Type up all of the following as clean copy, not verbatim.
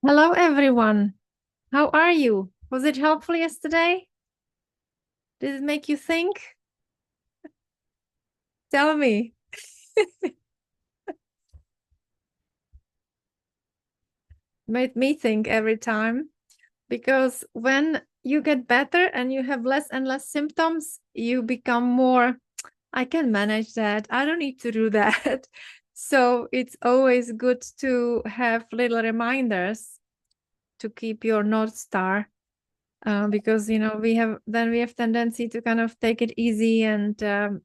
Hello, everyone. How are you? Was it helpful yesterday? Did it make you think? Tell me. Made me think every time because when you get better and you have less and less symptoms, you become more, I can manage that. I don't need to do that. So it's always good to have little reminders to keep your North Star. Because we have tendency to kind of take it easy and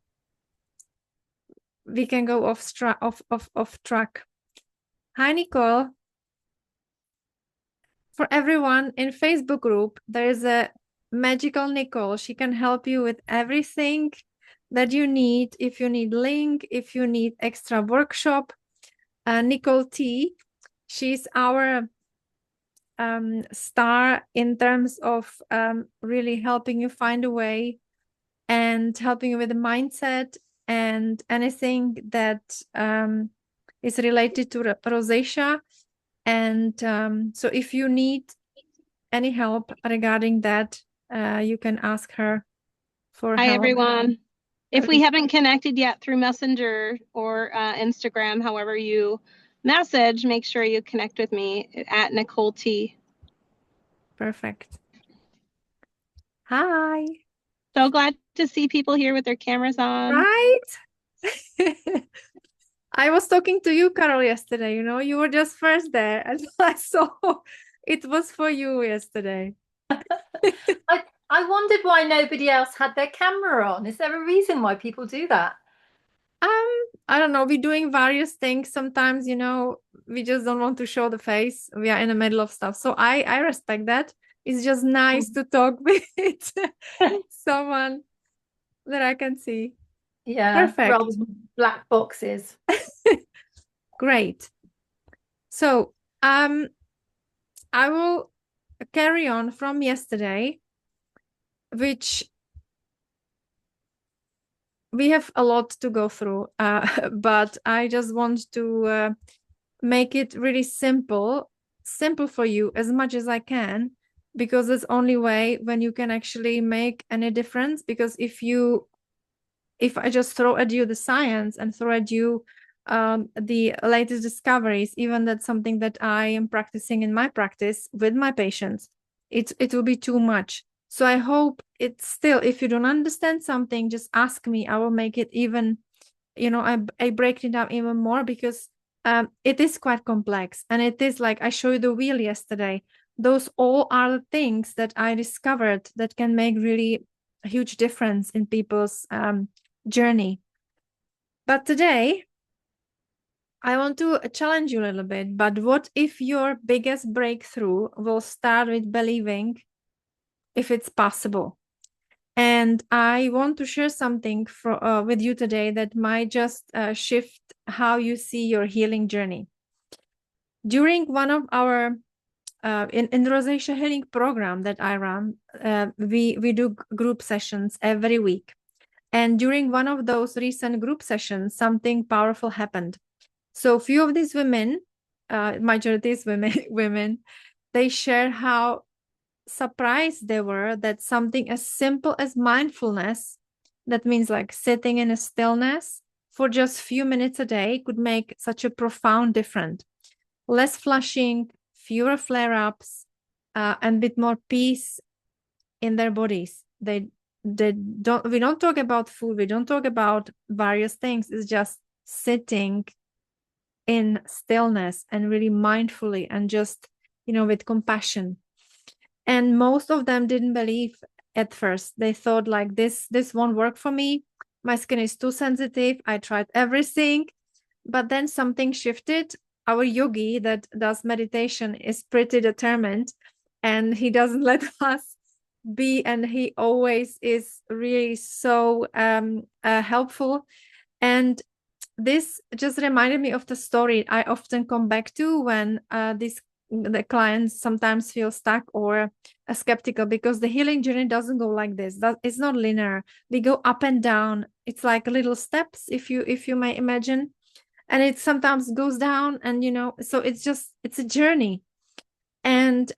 we can go off track. Hi, Nicole. For everyone in Facebook group, there is a magical Nicole. She can help you with everything that you need. If you need link, if you need extra workshop, Nicole T. She's our star in terms of really helping you find a way and helping you with the mindset and anything that is related to rosacea. And so if you need any help regarding that, you can ask her for Hi, help. everyone. If we haven't connected yet through Messenger or Instagram, however you message, make sure you connect with me at Nicole T. Perfect. Hi. So glad to see people here with their cameras on. Right? I was talking to you, Carol, yesterday. You were just first there, and I saw it was for you yesterday. I wondered why nobody else had their camera on. Is there a reason why people do that? I don't know. We're doing various things. Sometimes, we just don't want to show the face. We are in the middle of stuff. So I respect that. It's just nice to talk with someone that I can see. Yeah, Perfect. rather than black boxes. Great. So, I will carry on from yesterday, which we have a lot to go through, but I just want to make it really simple for you as much as I can, because it's only way when you can actually make any difference. Because if I just throw at you the science and throw at you the latest discoveries, even that's something that I am practicing in my practice with my patients, it will be too much. So I hope it's still, if you don't understand something, just ask me. I will make it even, I break it down even more, because it is quite complex. And it is like I showed you the wheel yesterday. Those all are the things that I discovered that can make really a huge difference in people's journey. But today, I want to challenge you a little bit. But what if your biggest breakthrough will start with believing if it's possible? And I want to share something with you today that might just shift how you see your healing journey. During one of our in the Rosacea Healing program that I run, we do group sessions every week. And during one of those recent group sessions, something powerful happened. So few of these women, majority is women, they share how surprised they were that something as simple as mindfulness, that means like sitting in a stillness for just few minutes a day, could make such a profound difference. Less flushing, fewer flare-ups, and a bit more peace in their bodies. We don't talk about food, we don't talk about various things. It's just sitting in stillness and really mindfully and just, with compassion. And most of them didn't believe at first. They thought like this won't work for me. My skin is too sensitive. I tried everything. But then something shifted. Our yogi that does meditation is pretty determined, and he doesn't let us be, and he always is really so helpful. And this just reminded me of the story I often come back to when the clients sometimes feel stuck or skeptical, because the healing journey doesn't go like this. It's not linear. We go up and down. It's like little steps, if you may imagine, and it sometimes goes down, and so it's a journey. And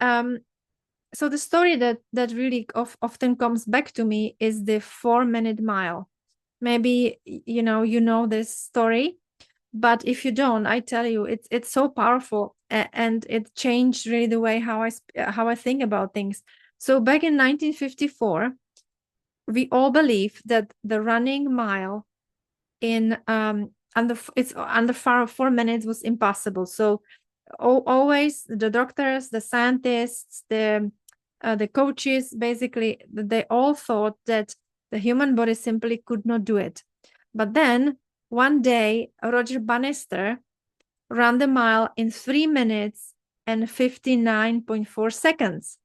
so the story that really often comes back to me is the 4-minute mile. Maybe you know this story, but if you don't, I tell you, it's so powerful, and it changed really the way how I think about things. So back in 1954, we all believed that the running mile in under 4 minutes was impossible. So always the doctors, the scientists, the coaches, basically, they all thought that the human body simply could not do it. But then one day, Roger Bannister ran the mile in 3 minutes and 59.4 seconds.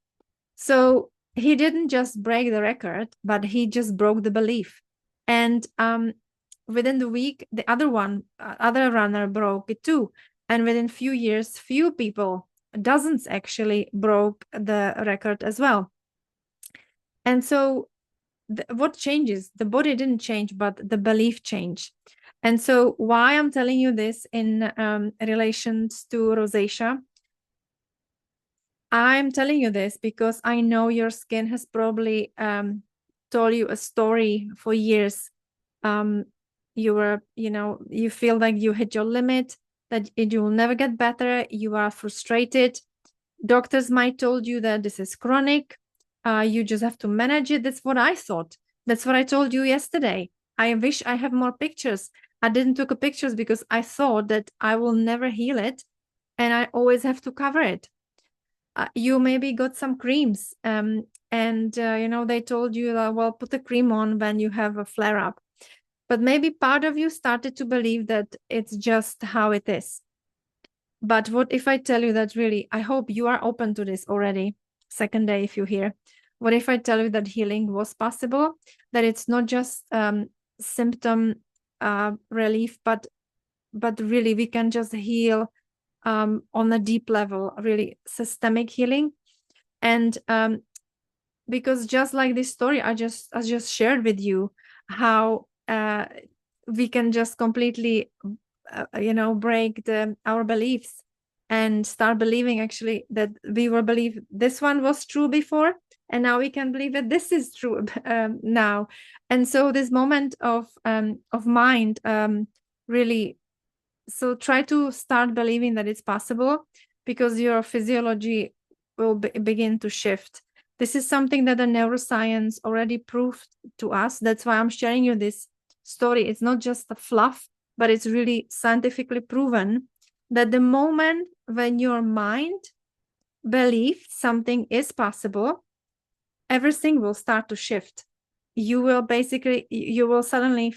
So he didn't just break the record, but he just broke the belief. And within the week, the other runner broke it too. And within few years, few people, dozens actually, broke the record as well. And so what changes? The body didn't change, but the belief changed. And so why I'm telling you this in relations to rosacea, I'm telling you this because I know your skin has probably told you a story for years. You feel like you hit your limit, that you will never get better. You are frustrated. Doctors might told you that this is chronic. You just have to manage it. That's what I thought. That's what I told you yesterday. I wish I have more pictures. I didn't take pictures because I thought that I will never heal it, and I always have to cover it. You maybe got some creams, and they told you, well, put the cream on when you have a flare-up. But maybe part of you started to believe that it's just how it is. But what if I tell you that really, I hope you are open to this already, second day if you're here. What if I tell you that healing was possible, that it's not just symptom relief, but really we can just heal on a deep level, really systemic healing. And because just like this story I just shared with you, how we can just completely break our beliefs and start believing actually that we were believe this one was true before, and now we can believe that this is true now. And so this moment of mind really, so try to start believing that it's possible, because your physiology will begin to shift. This is something that the neuroscience already proved to us. That's why I'm sharing you this story. It's not just a fluff, but it's really scientifically proven that the moment when your mind believes something is possible, everything will start to shift. You will suddenly,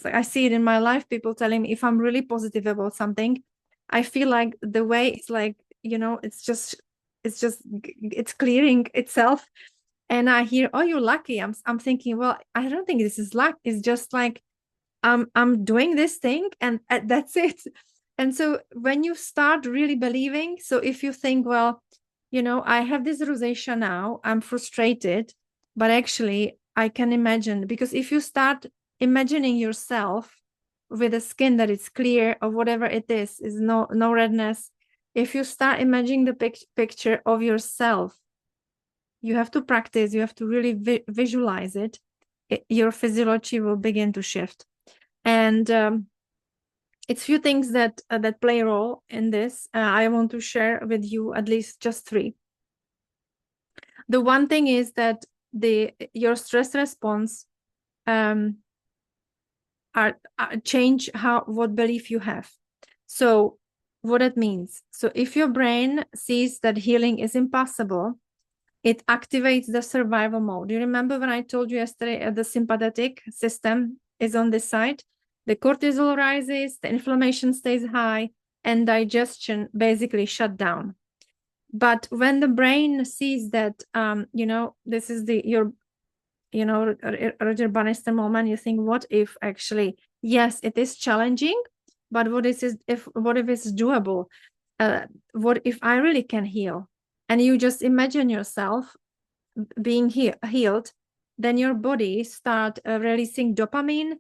I see it in my life, people telling me if I'm really positive about something, I feel like the way it's like, it's clearing itself. And I hear, oh, you're lucky. I'm thinking, well, I don't think this is luck. It's just like, I'm doing this thing and that's it. And so when you start really believing, so if you think, well, I have this rosacea now, I'm frustrated, but actually I can imagine, because if you start imagining yourself with a skin that is clear or whatever it is no redness, if you start imagining the picture of yourself, you have to practice, you have to really visualize it, your physiology will begin to shift. And it's few things that play a role in this. I want to share with you at least just 3. The one thing is that your stress response change what belief you have. So what it means. So if your brain sees that healing is impossible, it activates the survival mode. You remember when I told you yesterday the sympathetic system is on this side? The cortisol rises, the inflammation stays high, and digestion basically shut down. But when the brain sees that, this is your Roger Bannister moment, you think, what if actually, yes, it is challenging, but what if it's doable? What if I really can heal? And you just imagine yourself being healed, then your body start releasing dopamine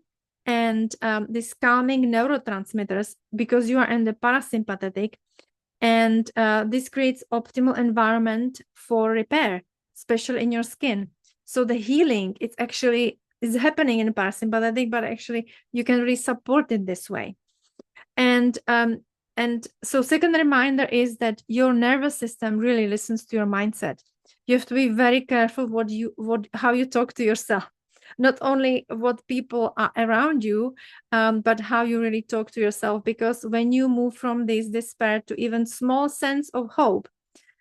and these calming neurotransmitters, because you are in the parasympathetic. And this creates optimal environment for repair, especially in your skin. So the healing, it's actually is happening in parasympathetic, but actually you can really support it this way. And so second reminder is that your nervous system really listens to your mindset. You have to be very careful how you talk to yourself. Not only what people are around you, but how you really talk to yourself. Because when you move from this despair to even small sense of hope,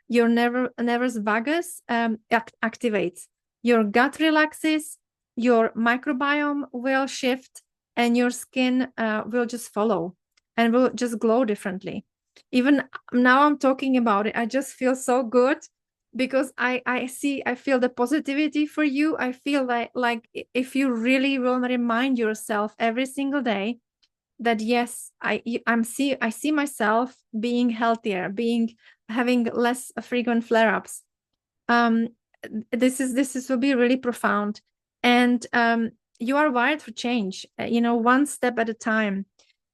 your nervous vagus activates. Your gut relaxes, your microbiome will shift, and your skin will just follow and will just glow differently. Even now I'm talking about it, I just feel so good because I feel the positivity for you. I feel like if you really will remind yourself every single day that yes, I see myself being healthier, having less frequent flare-ups. This will be really profound, and you are wired for change. One step at a time.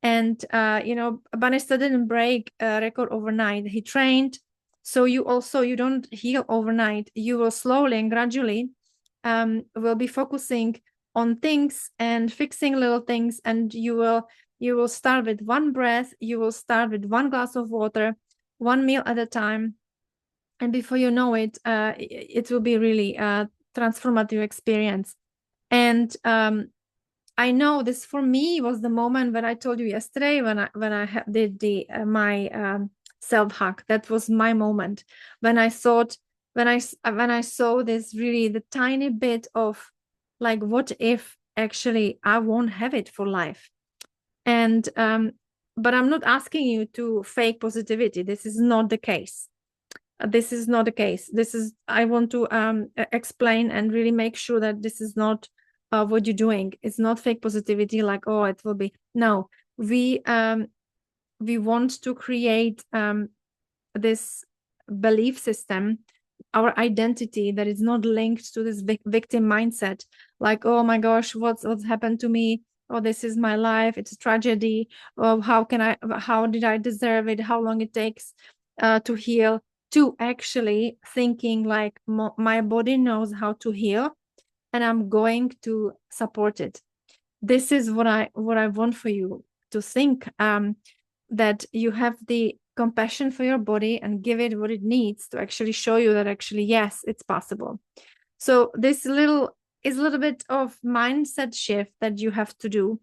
And Bannister didn't break a record overnight. He trained. So you don't heal overnight. You will slowly and gradually will be focusing on things and fixing little things, and you will start with one breath, you will start with one glass of water, one meal at a time, and before you know it, it will be really a transformative experience. And I know this for me was the moment when I told you yesterday when I did my self hug. That was my moment when I thought when I saw this really the tiny bit of like, what if actually I won't have it for life? And but I'm not asking you to fake positivity. This is not the case. This is not the case. I want to explain and really make sure that this is not what you're doing. It's not fake positivity like, oh, it will be. No, we want to create this belief system, our identity that is not linked to this victim mindset. Like, oh my gosh, what's happened to me? Oh, this is my life. It's a tragedy. Oh, how did I deserve it? How long it takes to heal? To actually thinking like my body knows how to heal, and I'm going to support it. This is what I want for you to think, that you have the compassion for your body and give it what it needs to actually show you that actually, yes, it's possible. So this is a little bit of mindset shift that you have to do.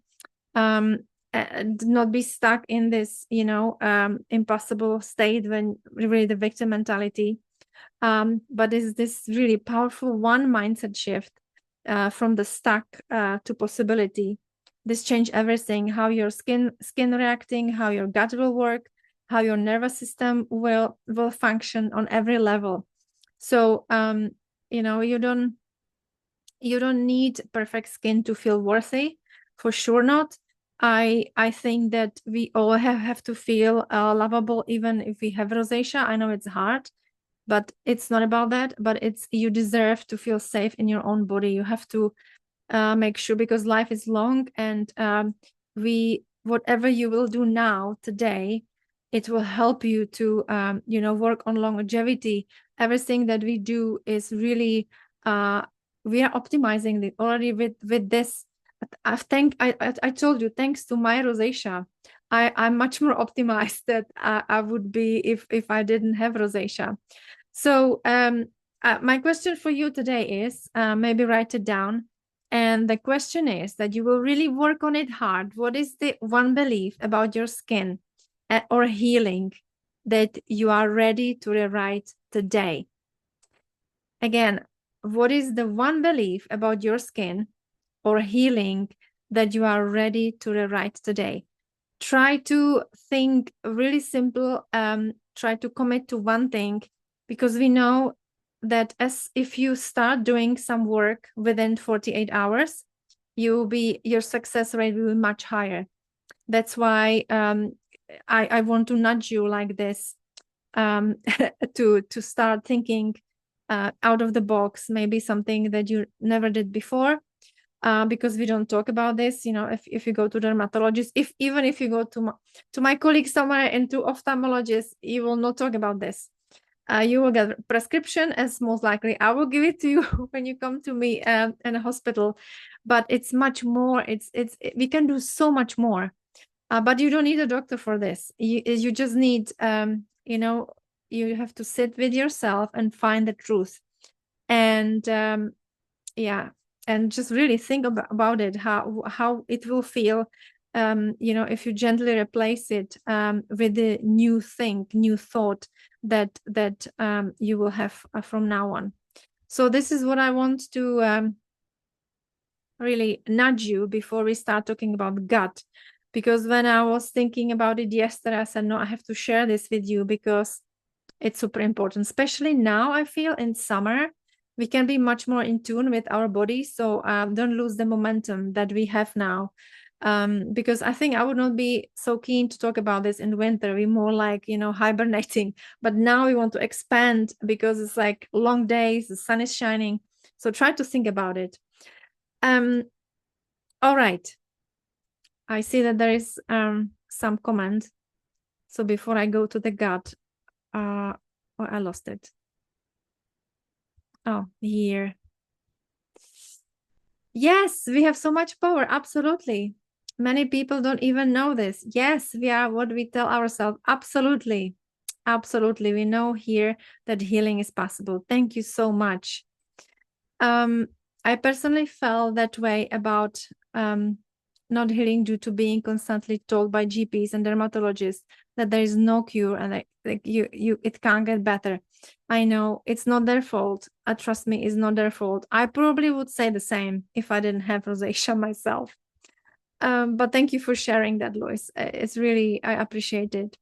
And not be stuck in this, impossible state when really the victim mentality. But is this really powerful one mindset shift from the stuck to possibility. This change everything, how your skin reacting, how your gut will work, how your nervous system will function on every level. So you don't need perfect skin to feel worthy, for sure not. I think that we all have to feel lovable even if we have rosacea. I know it's hard, but it's not about that. But you deserve to feel safe in your own body. You have to make sure, because life is long, and whatever you will do now today, it will help you to work on longevity. Everything that we do is really we are optimizing it already with this. I told you, thanks to my rosacea, I'm much more optimized that I would be if I didn't have rosacea. So my question for you today is, maybe write it down. And the question is that you will really work on it hard. What is the one belief about your skin or healing that you are ready to rewrite today? Again, what is the one belief about your skin or healing that you are ready to rewrite today? Try to think really simple. Try to commit to one thing, because we know that if you start doing some work within 48 hours, your success rate will be much higher. That's why I want to nudge you like this, to start thinking out of the box, maybe something that you never did before. because we don't talk about this. You know, if you go to dermatologist, even if you go to my colleague somewhere and to ophthalmologist, you will not talk about this. You will get a prescription, as most likely I will give it to you when you come to me in a hospital. But it's much more. We can do so much more. But you don't need a doctor for this. You just need, you know, you have to sit with yourself and find the truth. And yeah, and just really think about it, how it will feel, you know, if you gently replace it with a new thought that you will have from now on. So this is what I want to really nudge you before we start talking about gut. Because when I was thinking about it yesterday, I said, no, I have to share this with you because it's super important, especially now. I feel in summer, we can be much more in tune with our body. So don't lose the momentum that we have now. Because I think I would not be so keen to talk about this in winter. We're more like, you know, hibernating. But now we want to expand because it's like long days, the sun is shining. So try to think about it. All right. I see that there is some comment. So before I go to the gut, oh, I lost it. Oh, here. Yes, we have so much power. Absolutely. Many people don't even know this. Yes, we are what we tell ourselves. Absolutely. Absolutely. We know here that healing is possible. Thank you so much. I personally felt that way about not healing due to being constantly told by GPs and dermatologists that there is no cure and it can't get better. I know it's not their fault. Trust me, it's not their fault. I probably would say the same if I didn't have rosacea myself. But thank you for sharing that, Lois. It's really, I appreciate it.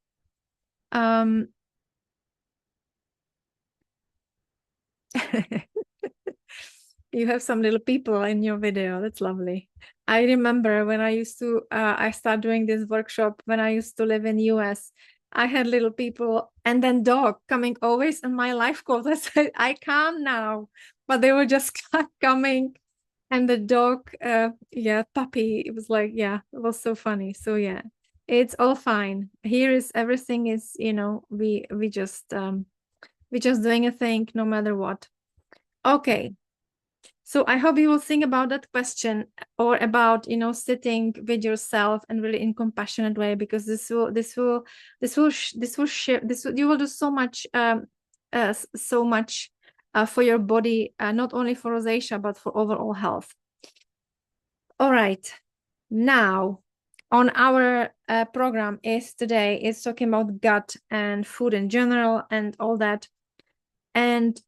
You have some little people in your video. That's lovely. I remember when I used to, I started doing this workshop when I used to live in US. I had little people and then dog coming always in my life calls. I said, I can't now, but they were just coming. And the dog, puppy, it was like, yeah, it was so funny. So yeah, it's all fine. Here is everything is, you know, we just doing a thing no matter what. Okay. So I hope you will think about that question or about, you know, sitting with yourself and really in compassionate way, because you will do so much, for your body, not only for rosacea, but for overall health. All right. Now on our program today is talking about gut and food in general and all that. And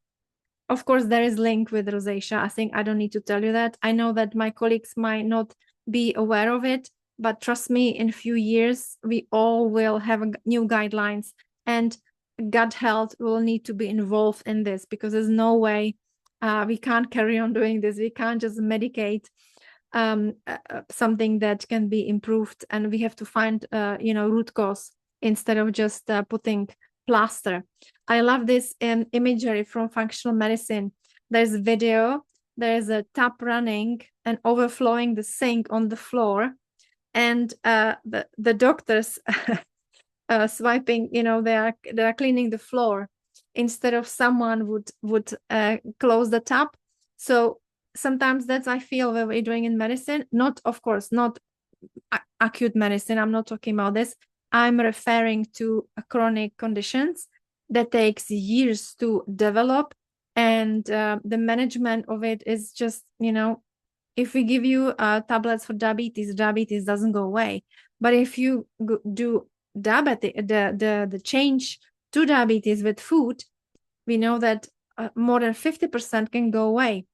of course, there is link with rosacea. I think I don't need to tell you that. I know that my colleagues might not be aware of it, but trust me, in a few years, we all will have new guidelines and gut health will need to be involved in this, because there's no way we can't carry on doing this. We can't just medicate something that can be improved, and we have to find, root cause instead of just putting plaster. I love this imagery from functional medicine. There's a video, there's a tap running and overflowing the sink on the floor, and the doctors swiping, they are cleaning the floor instead of someone would close the tap. So sometimes that's I feel what we're doing in medicine. Not, of course, not acute medicine. I'm not talking about this. I'm referring to chronic conditions that takes years to develop, and the management of it is just, if we give you tablets for diabetes doesn't go away. But if you do diabetes, the change to diabetes with food, we know that more than 50% can go away.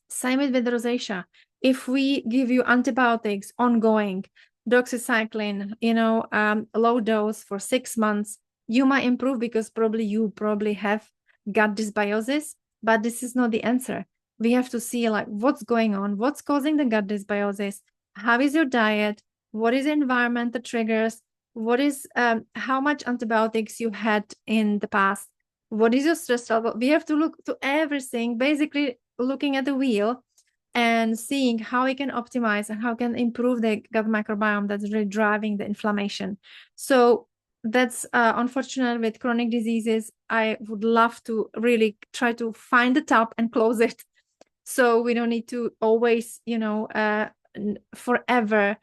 Same with rosacea. If we give you antibiotics ongoing, doxycycline, low dose for 6 months, you might improve because you probably have gut dysbiosis, but this is not the answer. We have to see what's going on, what's causing the gut dysbiosis, how is your diet, what is the environment that triggers, what is how much antibiotics you had in the past, what is your stress level. We have to look to everything, basically looking at the wheel and seeing how we can optimize and how we can improve the gut microbiome that's really driving the inflammation. So that's unfortunate with chronic diseases. I would love to really try to find the tap and close it, so we don't need to always, forever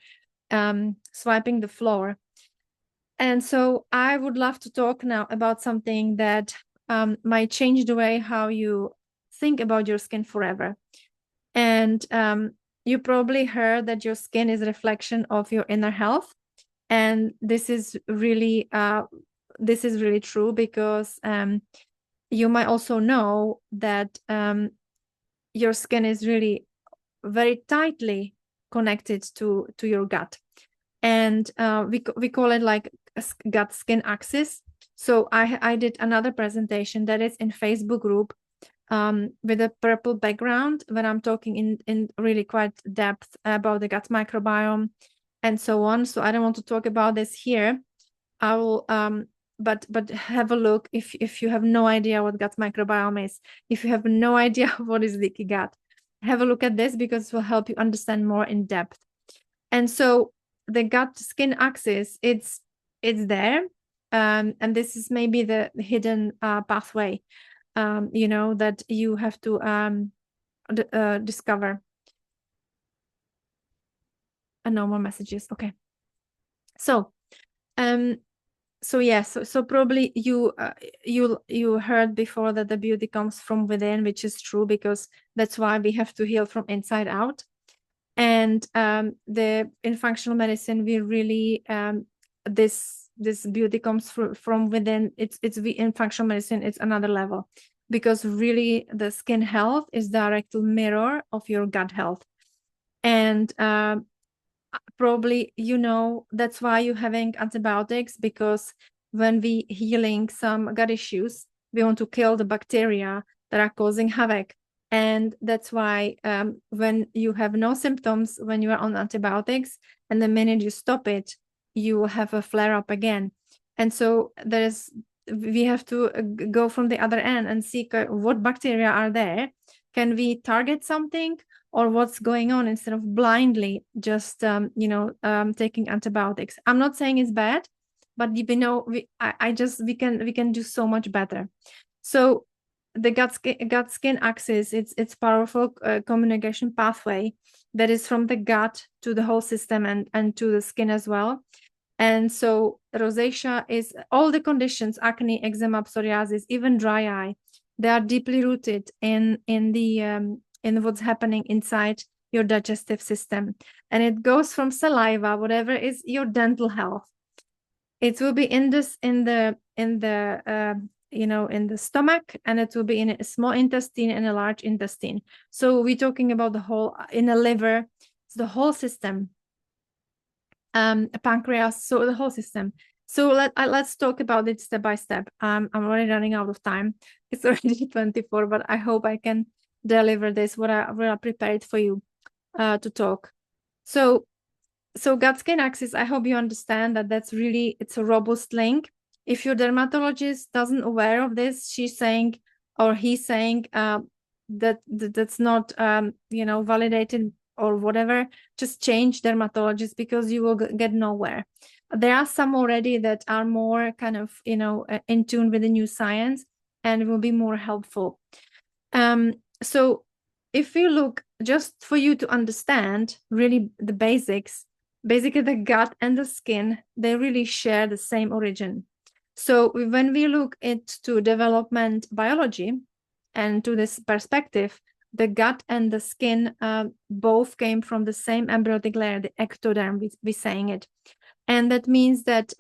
swiping the floor. And so I would love to talk now about something that might change the way how you think about your skin forever. And you probably heard that your skin is a reflection of your inner health. And this is really true, because you might also know that your skin is really very tightly connected to your gut. And we call it like a gut skin axis. So I did another presentation that is in Facebook group with a purple background, when I'm talking in really quite depth about the gut microbiome and so on. So I don't want to talk about this here. I will but have a look if you have no idea what gut microbiome is, if you have no idea what is leaky gut, have a look at this, because it will help you understand more in depth. And so the gut skin axis, it's there, and this is maybe the hidden pathway that you have to discover. No more messages. Okay. So so probably you heard before that the beauty comes from within, which is true, because that's why we have to heal from inside out. And in functional medicine, we really this beauty comes from within. It's in functional medicine, it's another level, because really the skin health is direct mirror of your gut health. And probably that's why you're having antibiotics, because when we healing some gut issues, we want to kill the bacteria that are causing havoc. And that's why when you have no symptoms, when you are on antibiotics, and the minute you stop it, you will have a flare up again. And so we have to go from the other end and see what bacteria are there. Can we target something, or what's going on, instead of blindly just taking antibiotics? I'm not saying it's bad, but we can do so much better. So the gut skin axis, it's powerful communication pathway that is from the gut to the whole system and to the skin as well. And so rosacea is all the conditions, acne, eczema, psoriasis, even dry eye, they are deeply rooted in what's happening inside your digestive system. And it goes from saliva, whatever is your dental health. It will be in the stomach, and it will be in a small intestine and a large intestine. So we're talking about the whole, in the liver, the whole system, pancreas, so the whole system. So let's talk about it step by step. I'm already running out of time. It's already 24, but I hope I can deliver this what I prepared for you to talk. So gut skin axis, I hope you understand that it's a robust link. If your dermatologist doesn't aware of this, she's saying or he's saying that's not validated or whatever, just change dermatologist, because you will get nowhere. There are some already that are more kind of in tune with the new science and will be more helpful. So if you look, just for you to understand really the basics, basically the gut and the skin, they really share the same origin. So when we look into development biology and to this perspective, the gut and the skin both came from the same embryonic layer, the ectoderm, we're saying it. And that means that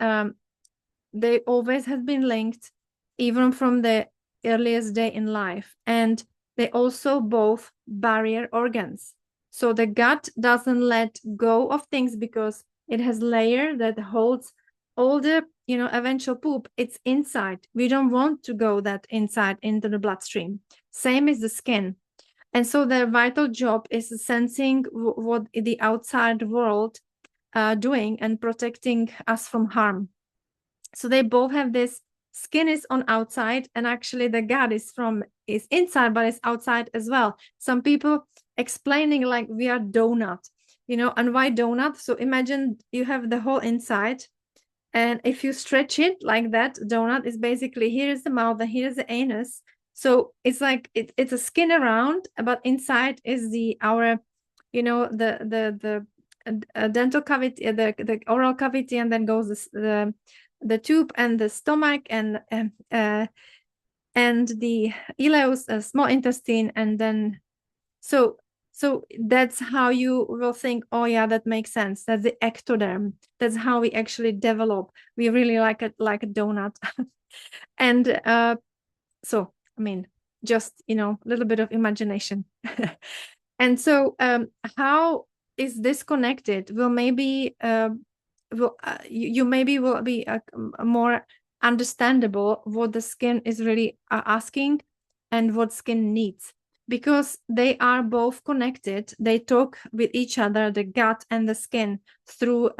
they always have been linked, even from the earliest day in life. And they also both barrier organs. So the gut doesn't let go of things because it has layer that holds all the eventual poop. It's inside. We don't want to go that inside into the bloodstream. Same as the skin. And so their vital job is sensing what the outside world doing and protecting us from harm. So they both have this. Skin is on outside, and actually the gut is inside, but it's outside as well. Some people explaining like we are donut, you know. And why donut? So imagine you have the whole inside, and if you stretch it like that, donut is basically, here is the mouth and here is the anus. So it's like it's a skin around, but inside is our, you know, the dental cavity, the oral cavity, and then goes the tube and the stomach and the ileus, small intestine, and then so that's how you will think, oh yeah, that makes sense. That's the ectoderm. That's how we actually develop. We really like it like a donut. And so, I mean, just, you know, a little bit of imagination. And so how is this connected? Well, maybe you maybe will be more understandable what the skin is really asking and what skin needs, because they are both connected. They talk with each other, the gut and the skin, through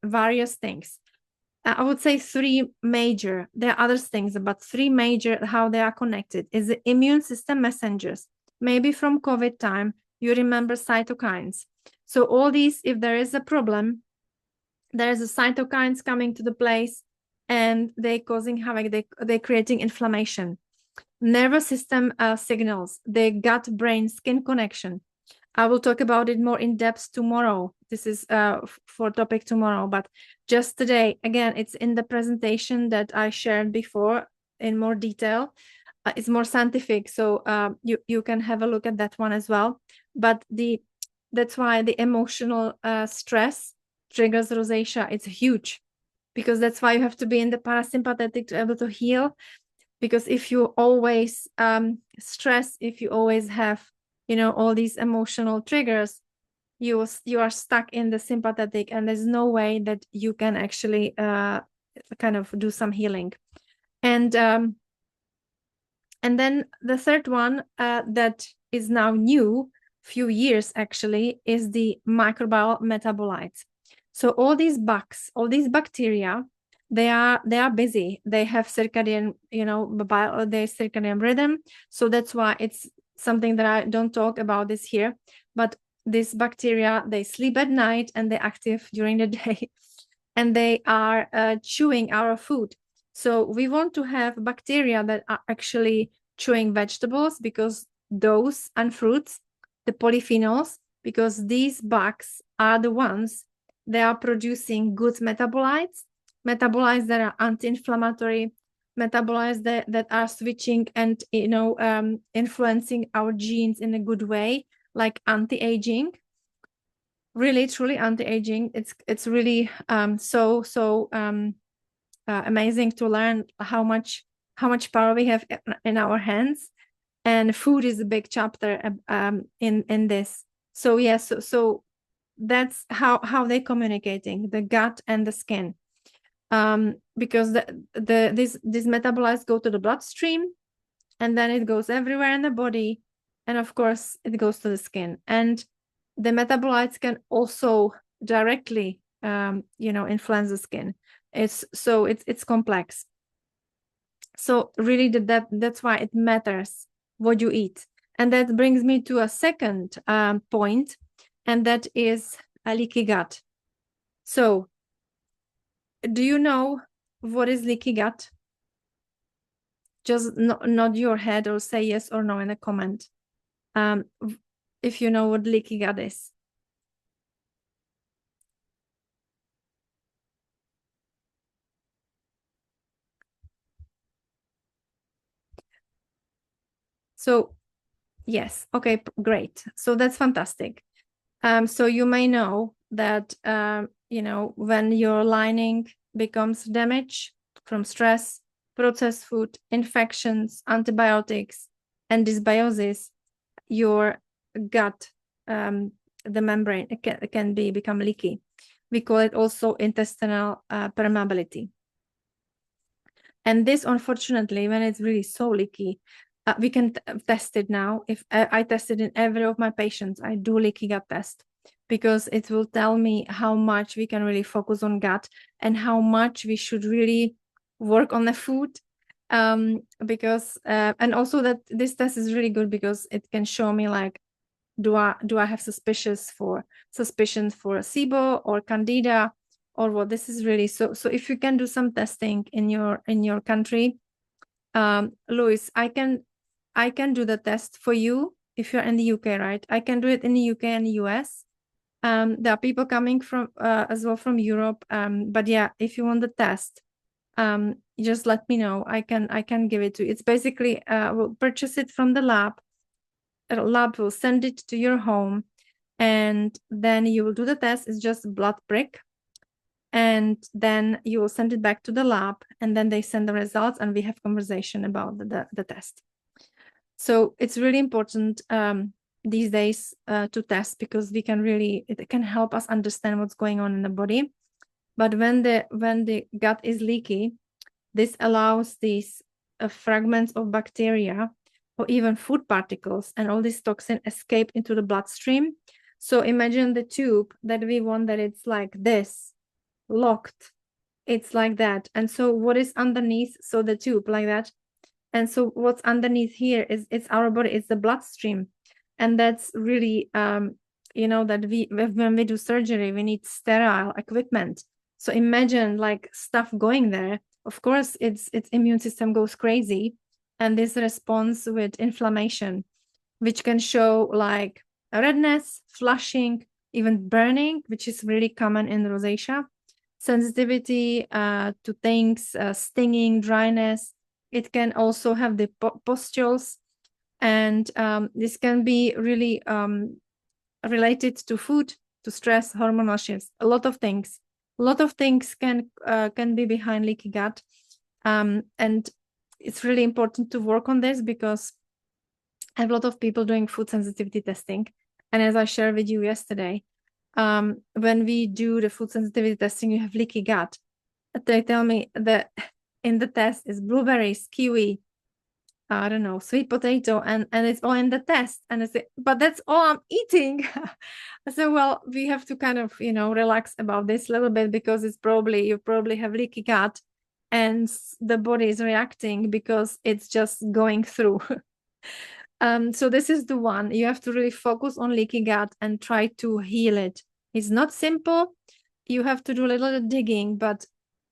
various things. I would say three major. There are other things, but three major, how they are connected, is the immune system messengers. Maybe from COVID time, you remember cytokines. So all these, if there is a problem, there is a cytokines coming to the place, and they causing havoc. They creating inflammation. Nervous system signals, the gut-brain skin connection. I will talk about it more in depth tomorrow. This is for topic tomorrow, but just today, again, it's in the presentation that I shared before in more detail. It's more scientific, so you can have a look at that one as well. But that's why the emotional stress triggers rosacea. It's huge, because that's why you have to be in the parasympathetic to be able to heal. Because if you always stress, if you always have, you know, all these emotional triggers, you are stuck in the sympathetic, and there's no way that you can actually kind of do some healing. And then the third one that is now new, few years actually, is the microbial metabolites. So all these bugs, all these bacteria, they are busy. They have circadian, you know, their circadian rhythm. So that's why it's something that I don't talk about this here. But these bacteria, they sleep at night and they're active during the day, and they are chewing our food. So we want to have bacteria that are actually chewing vegetables, because those, and fruits, the polyphenols, because these bugs are the ones that are producing good metabolites that are anti-inflammatory, metabolites that are switching and, you know, influencing our genes in a good way, like anti-aging. Really, truly anti-aging. It's really so amazing to learn how much power we have in our hands, and food is a big chapter in this. So yes, so that's how they're communicating, the gut and the skin, because these metabolites go to the bloodstream, and then it goes everywhere in the body, and of course it goes to the skin. And the metabolites can also directly you know, influence the skin. It's complex. So really that's why it matters what you eat. And that brings me to a second point, and that is a leaky gut. So do you know what is leaky gut? Just nod your head or say yes or no in a comment if you know what leaky gut is. So yes, okay, great. So that's fantastic. So you may know that you know, when your lining becomes damaged from stress, processed food, infections, antibiotics, and dysbiosis, your gut, the membrane, can become leaky. We call it also intestinal permeability. And this, unfortunately, when it's really so leaky, we can test it now. If I test it in every of my patients, I do leaky gut test, because it will tell me how much we can really focus on gut and how much we should really work on the food. Because and also that this test is really good because it can show me like Do I have suspicion for SIBO or Candida or what? This is really so if you can do some testing in your country, Louis, I can do the test for you if you're in the UK, right? I can do it in the UK and the US. There are people coming from as well from Europe. But yeah, if you want the test, just let me know. I can give it to you. It's basically we'll purchase it from the lab. A lab will send it to your home, and then you will do the test. It's just blood prick, and then you will send it back to the lab, and then they send the results, and we have conversation about the test. So it's really important these days to test, because it can help us understand what's going on in the body. But when the gut is leaky, this allows these fragments of bacteria or even food particles and all these toxins escape into the bloodstream. So imagine the tube that we want, that it's like this, locked. It's like that. And so what is underneath? So the tube like that. And so what's underneath here is it's our body, it's the bloodstream. And that's really, that when we do surgery, we need sterile equipment. So imagine like stuff going there. Of course, its immune system goes crazy. And this responds with inflammation, which can show like redness, flushing, even burning, which is really common in rosacea, sensitivity to things, stinging, dryness. It can also have the pustules, and this can be really related to food, to stress, hormonal shifts, a lot of things. A lot of things can be behind leaky gut, and it's really important to work on this, because I have a lot of people doing food sensitivity testing, and as I shared with you yesterday, when we do the food sensitivity testing, you have leaky gut. They tell me that in the test is blueberries, kiwi, I don't know, sweet potato, and it's all in the test. And I say, but that's all I'm eating. I said, well, we have to kind of, relax about this a little bit, because you probably have leaky gut, and the body is reacting because it's just going through. So this is the one. You have to really focus on leaky gut and try to heal it. It's not simple. You have to do a little digging, but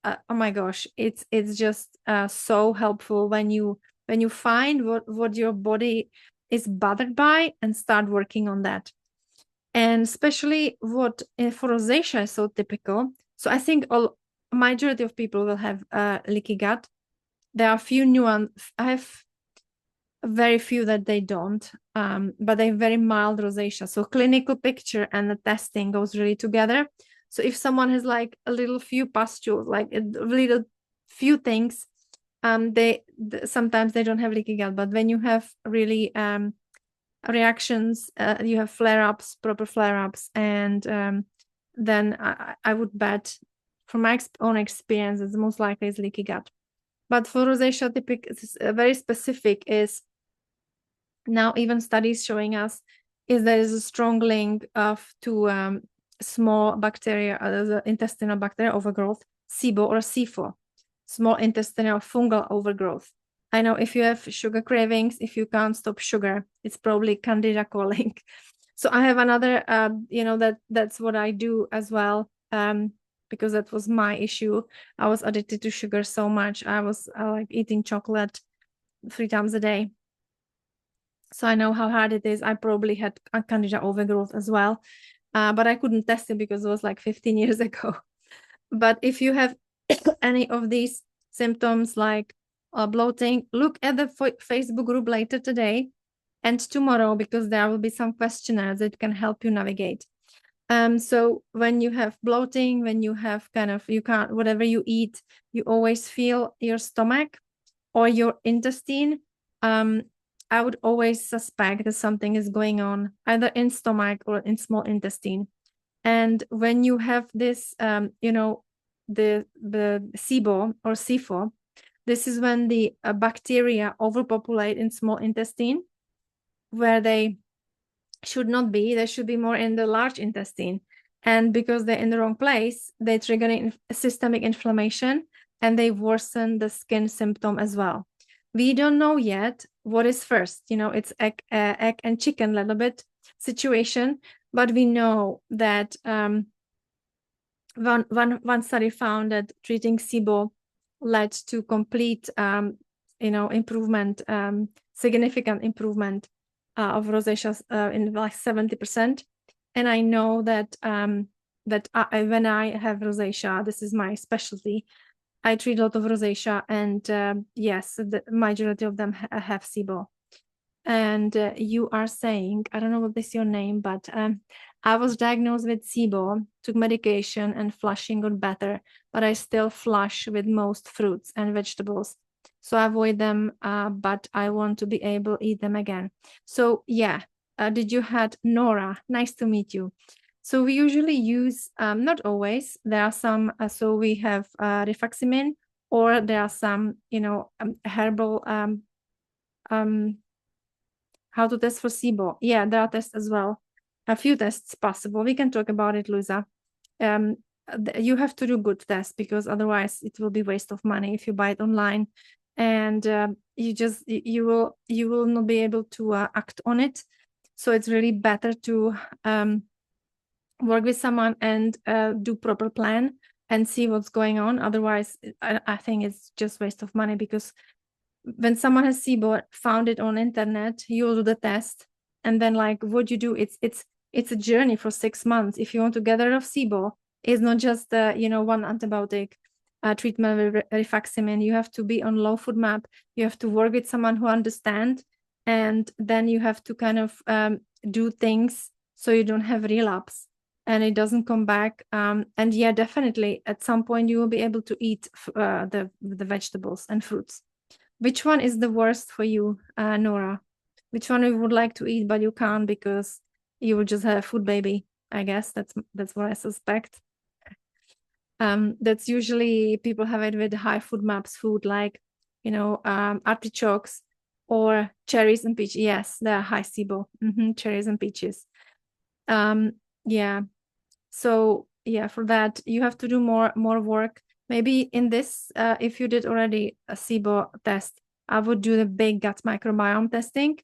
oh my gosh, it's just so helpful when you find what your body is bothered by and start working on that. And especially what for rosacea is so typical. So I think majority of people will have leaky gut. There are a few I have very few that they don't, but they have very mild rosacea. So clinical picture and the testing goes really together. So if someone has like a little few pustules, like a little few things, sometimes they don't have leaky gut. But when you have really reactions, you have flare-ups, proper flare-ups, and then I would bet, from my own experience, it's most likely is leaky gut. But for rosacea, very specific is now even studies showing us is there is a strong link to small bacteria, the intestinal bacteria overgrowth, SIBO or SIFO, small intestinal fungal overgrowth. I know if you have sugar cravings, if you can't stop sugar, it's probably Candida calling. So I have another, that's what I do as well, because that was my issue. I was addicted to sugar so much. I was like eating chocolate 3 times a day. So I know how hard it is. I probably had a Candida overgrowth as well, but I couldn't test it because it was like 15 years ago. But if you have any of these symptoms like bloating, look at the Facebook group later today and tomorrow, because there will be some questionnaires that can help you navigate. So when you have bloating, when you have whatever you eat, you always feel your stomach or your intestine, I would always suspect that something is going on either in stomach or in small intestine. And when you have this, the SIBO or SIFO, this is when the bacteria overpopulate in small intestine, where they should not be. They should be more in the large intestine. And because they're in the wrong place, they trigger systemic inflammation, and they worsen the skin symptom as well. We don't know yet what is first. It's egg and chicken a little bit. situation, but we know that one study found that treating SIBO led to complete, improvement, significant improvement of rosacea in like 70%. And I know that when I have rosacea, this is my specialty. I treat a lot of rosacea, and yes, the majority of them have SIBO. And you are saying, I don't know what is your name, but I was diagnosed with SIBO, took medication, and flushing got better, but I still flush with most fruits and vegetables. So I avoid them, but I want to be able to eat them again. So yeah, did you had Nora? Nice to meet you. So we usually use, not always, there are some, so we have rifaximin, or there are some, herbal, how to test for SIBO. Yeah, there are tests as well. A few tests possible. We can talk about it, Luisa. You have to do good tests, because otherwise it will be waste of money if you buy it online, and you will not be able to act on it. So it's really better to work with someone and do proper plan and see what's going on. Otherwise, I think it's just waste of money, because when someone has SIBO, found it on internet, you will do the test, and then like what you do, it's a journey for 6 months. If you want to get rid of SIBO, it's not just one antibiotic treatment with rifaximin. You have to be on low food map. You have to work with someone who understands, and then you have to kind of do things so you don't have relapse and it doesn't come back. And yeah, definitely at some point you will be able to eat the vegetables and fruits. Which one is the worst for you, Nora? Which one you would like to eat but you can't because you will just have a food baby? I guess that's what I suspect. That's usually people have it with high food maps food, like artichokes or cherries and peaches. Yes, they're high SIBO. Cherries and peaches. Yeah. So yeah, for that you have to do more work. Maybe in this, if you did already a SIBO test, I would do the big gut microbiome testing,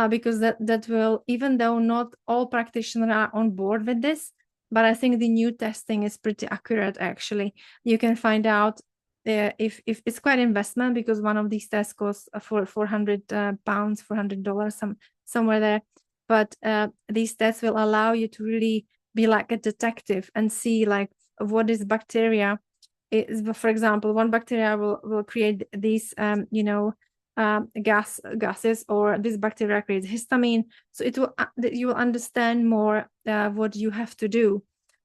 because that will, even though not all practitioners are on board with this, but I think the new testing is pretty accurate. Actually, you can find out if it's quite investment, because one of these tests costs for 400 pounds, $400, somewhere there. But these tests will allow you to really be like a detective and see like what is bacteria. For example, one bacteria will create these gases, or this bacteria creates histamine. So it will you will understand more what you have to do,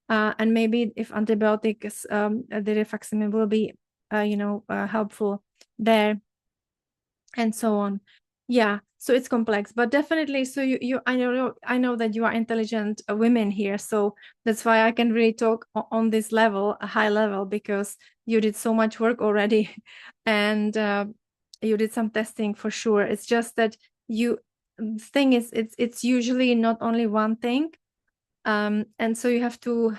and maybe if antibiotics, the rifaximin will be helpful there, and so on. Yeah, so it's complex, but definitely. So I know that you are intelligent women here, so that's why I can really talk on this level, a high level, because you did so much work already, and you did some testing for sure. It's just that the thing is, it's usually not only one thing, and so you have to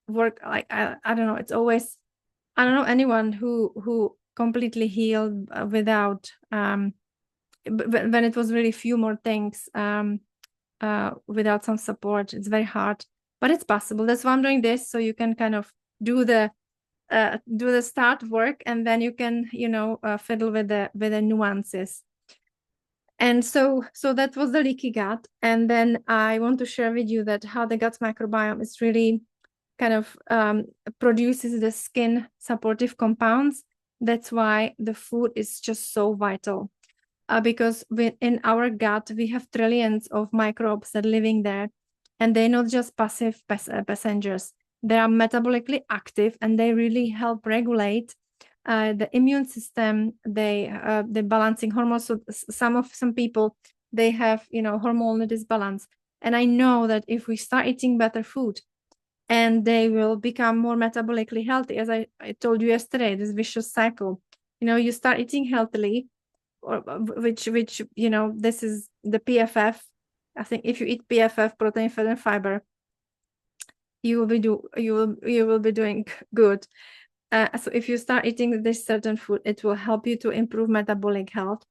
work like I don't know. It's always, I don't know anyone who completely healed without when it was really few more things, without some support. It's very hard, but it's possible. That's why I'm doing this, so you can kind of do the start work, and then you can fiddle with the nuances. And so that was the leaky gut. And then I want to share with you that how the gut microbiome is really kind of produces the skin supportive compounds. That's why the food is just so vital, because in our gut we have trillions of microbes that are living there, and they're not just passive passengers. They are metabolically active, and they really help regulate the immune system. They balancing hormones. So some people, they have hormonal disbalance, and I know that if we start eating better food, and they will become more metabolically healthy, as I told you yesterday, this vicious cycle. You start eating healthily, or which this is the PFF. I think if you eat PFF, protein, fat, and fiber, you will be doing good. So if you start eating this certain food, it will help you to improve metabolic health.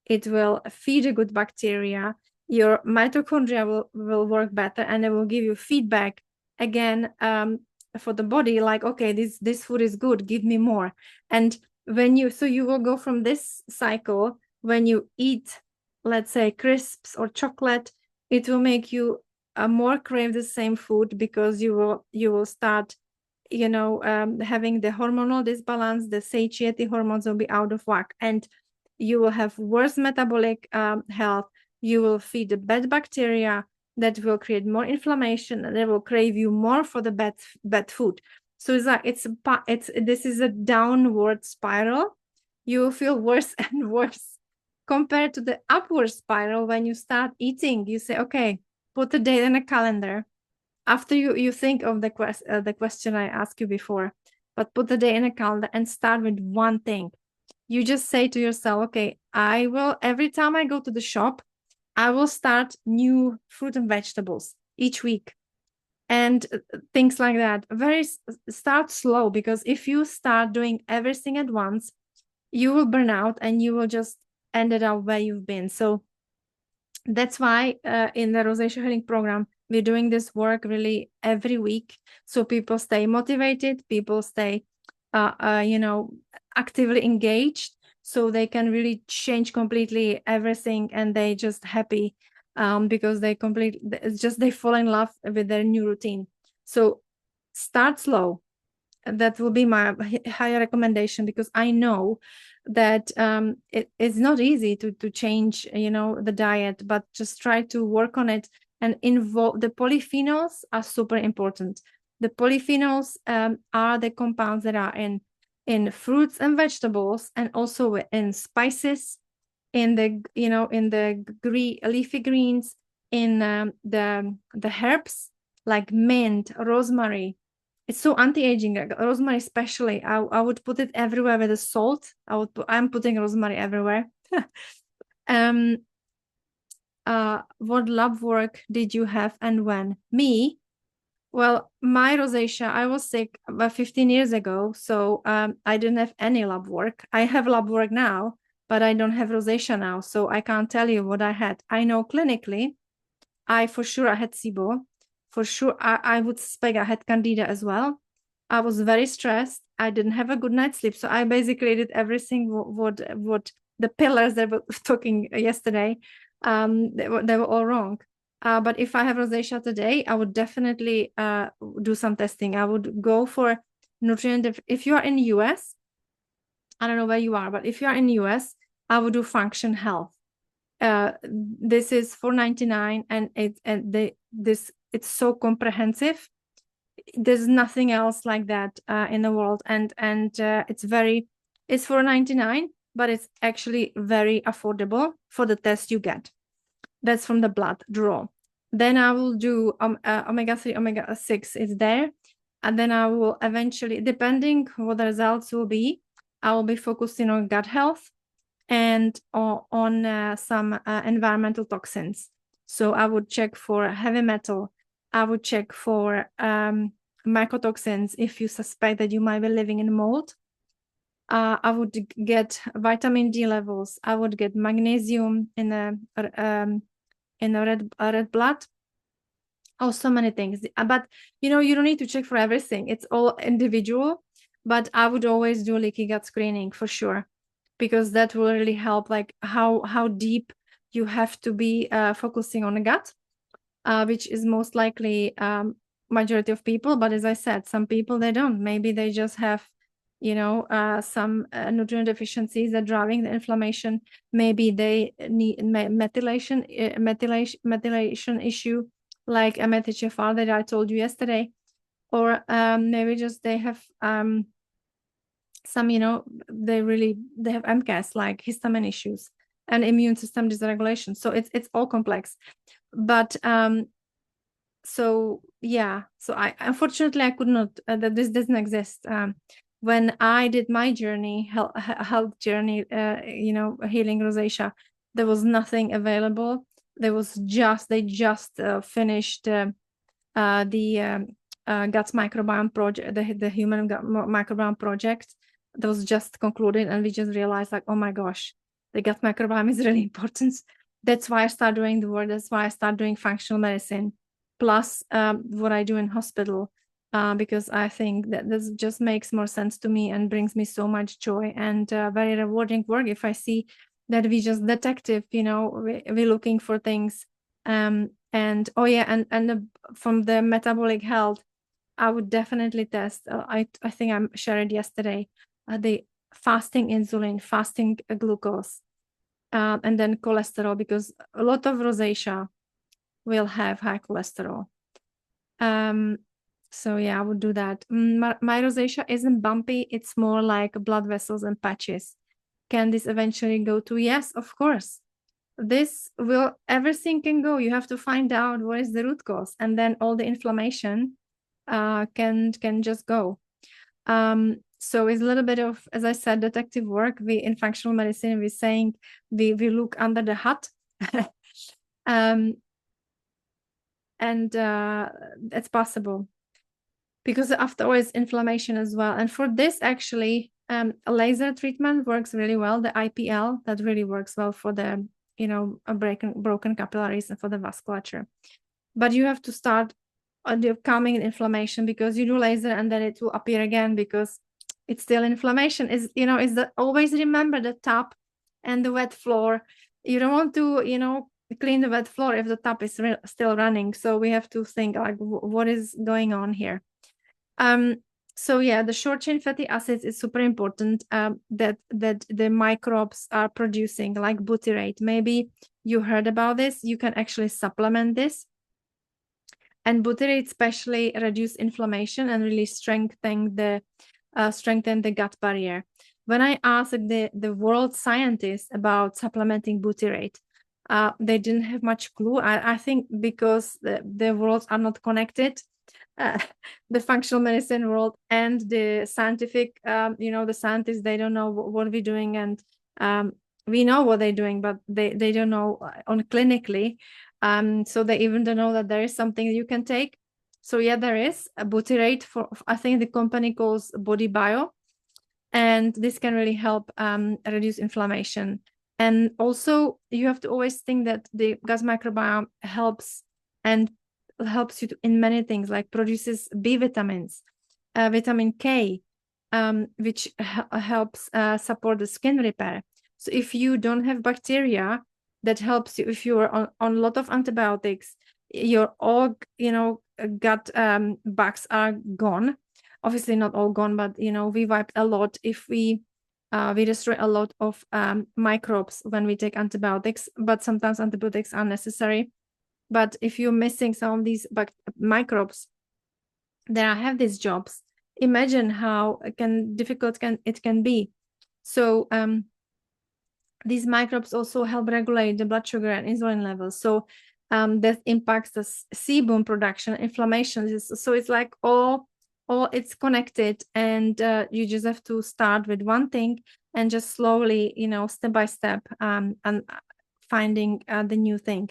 It will feed a good bacteria. your mitochondria will work better, and it will give you feedback again for the body, like, okay, this food is good, give me more. And so you will go from this cycle. When you eat, let's say, crisps or chocolate, it will make you more crave the same food, because you will start having the hormonal disbalance. The satiety hormones will be out of whack, and you will have worse metabolic health. You will feed the bad bacteria that will create more inflammation, and they will crave you more for the bad food. So it's like this is a downward spiral. You will feel worse and worse compared to the upward spiral. When you start eating, you say, okay, put a date in a calendar. After you think of the question I asked you before, but put the day in a calendar and start with one thing. You just say to yourself, okay, I will, every time I go to the shop, I will start new fruit and vegetables each week, and things like that. Start slow, because if you start doing everything at once, you will burn out and you will just end up where you've been. So that's why in the Rosacea Healing Program, we're doing this work really every week, so people stay motivated, people stay actively engaged, so they can really change completely everything, and they just happy because they fall in love with their new routine. So start slow. That will be my higher recommendation, because I know that it's not easy to change the diet, but just try to work on it and involve. The polyphenols are super important. The polyphenols are the compounds that are in fruits and vegetables, and also in spices, in the leafy greens, in the herbs like mint, rosemary. It's so anti-aging. Rosemary especially, I would put it everywhere with the salt. I'm putting rosemary everywhere. What lab work did you have and when? Me? Well, my rosacea, I was sick about 15 years ago, so I didn't have any lab work. I have lab work now, but I don't have rosacea now, so I can't tell you what I had. I know clinically, for sure I had SIBO. For sure, I would suspect I had Candida as well. I was very stressed. I didn't have a good night's sleep. So I basically did everything what the pillars that were talking yesterday, they were all wrong. But if I have rosacea today, I would definitely do some testing. I would go for nutrient. If you are in the US, I don't know where you are, but if you are in the US, I would do Function Health. This is $4.99, and it's so comprehensive. There's nothing else like that in the world, and it's $4.99, but it's actually very affordable for the test you get. That's from the blood draw. Then I will do omega-3, omega-6 is there, and then I will eventually, depending what the results will be, I will be focusing on gut health and on some environmental toxins. So I would check for heavy metal. I would check for mycotoxins if you suspect that you might be living in mold. I would get vitamin D levels. I would get magnesium in the red blood. Oh, so many things. But you don't need to check for everything. It's all individual. But I would always do leaky gut screening for sure, because that will really help, like how deep you have to be focusing on the gut, which is most likely majority of people. But as I said, some people, they don't. Maybe they just have some nutrient deficiencies that are driving the inflammation. Maybe they need methylation issue, like MTHFR that I told you yesterday, or maybe just they have some, they have MCAS, like histamine issues and immune system dysregulation. So it's all complex. But so yeah, so unfortunately I could not, that this doesn't exist. When I did my journey, health journey, healing rosacea, there was nothing available. They just finished the gut microbiome project, the human gut microbiome project. That was just concluded, and we just realized, like, oh my gosh, the gut microbiome is really important. That's why I start doing the work. That's why I start doing functional medicine, plus what I do in hospital, because I think that this just makes more sense to me and brings me so much joy and very rewarding work. If I see that we just detective, we're looking for things, and oh yeah, and from the metabolic health, I would definitely test. I think I shared yesterday the fasting insulin, fasting glucose. And then cholesterol, because a lot of rosacea will have high cholesterol. So yeah, I would do that. My rosacea isn't bumpy. It's more like blood vessels and patches. Can this eventually go to? Yes, of course. Everything can go. You have to find out what is the root cause, and then all the inflammation can just go. So it's a little bit of, as I said, detective work. We in functional medicine, we're saying we look under the hood. And it's possible because after all it's inflammation as well. And for this, actually, a laser treatment works really well. The IPL, that really works well for the, broken capillaries and for the vasculature. But you have to start the calming inflammation, because you do laser and then it will appear again because it's still inflammation. Always remember the tap and the wet floor. You don't want to, clean the wet floor if the tap is still running. So we have to think like, what is going on here? So yeah, the short chain fatty acids is super important, that the microbes are producing, like butyrate. Maybe you heard about this. You can actually supplement this. And butyrate especially reduce inflammation and really strengthen the gut barrier. When I asked the world scientists about supplementing butyrate, they didn't have much clue. I think because the worlds are not connected, the functional medicine world and the scientific, the scientists, they don't know what we're doing, and we know what they're doing, but they don't know on clinically. So they even don't know that there is something you can take. So yeah, there is a butyrate for, I think the company calls Body Bio, and this can really help reduce inflammation. And also you have to always think that the gut microbiome helps you in many things, like produces B vitamins, vitamin K, which helps support the skin repair. So if you don't have bacteria, that helps you. If you're on a lot of antibiotics, your all gut bugs are gone. Obviously not all gone, but we wiped a lot. If we destroy a lot of microbes when we take antibiotics, but sometimes antibiotics are necessary. But if you're missing some of these microbes that have these jobs, imagine how difficult it can be. So these microbes also help regulate the blood sugar and insulin levels. So that impacts the sebum production, inflammation. So it's like all it's connected, and you just have to start with one thing and just slowly, step by step, and finding the new thing.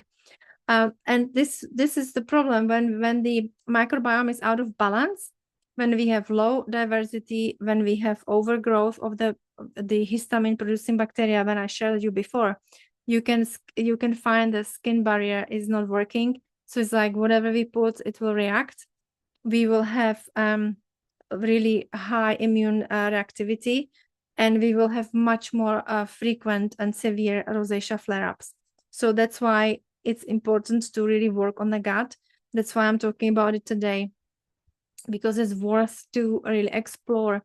And this is the problem when the microbiome is out of balance, when we have low diversity, when we have overgrowth of the histamine producing bacteria. When I shared you before, you can find the skin barrier is not working. So it's like whatever we put, it will react. We will have really high immune reactivity, and we will have much more frequent and severe rosacea flare-ups. So that's why it's important to really work on the gut. That's why I'm talking about it today, because it's worth to really explore.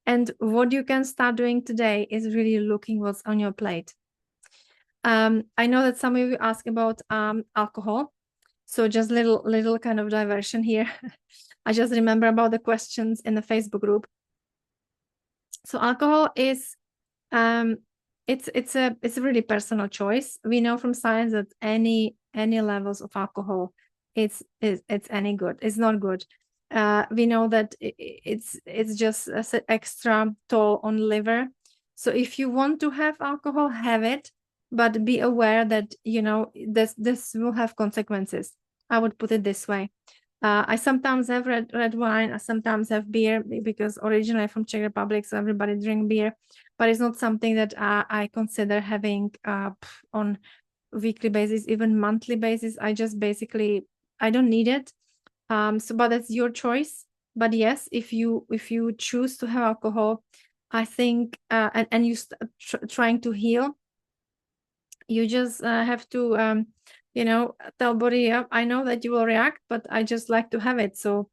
And what you can start doing today is really looking what's on your plate. I know that some of you ask about alcohol. So just little kind of diversion here. I just remember about the questions in the Facebook group. So alcohol is it's a really personal choice. We know from science that any levels of alcohol, it's any good. It's not good. We know that it's just an extra toll on liver. So if you want to have alcohol, have it, but be aware that this will have consequences. I would put it this way. I sometimes have red wine. I sometimes have beer, because originally from Czech Republic, so everybody drink beer, but it's not something that I consider having on weekly basis, even monthly basis. I just basically, I don't need it. So, but that's your choice. But yes, if you choose to have alcohol, I think, and you trying to heal, you just have to, tell body, I know that you will react, but I just like to have it. So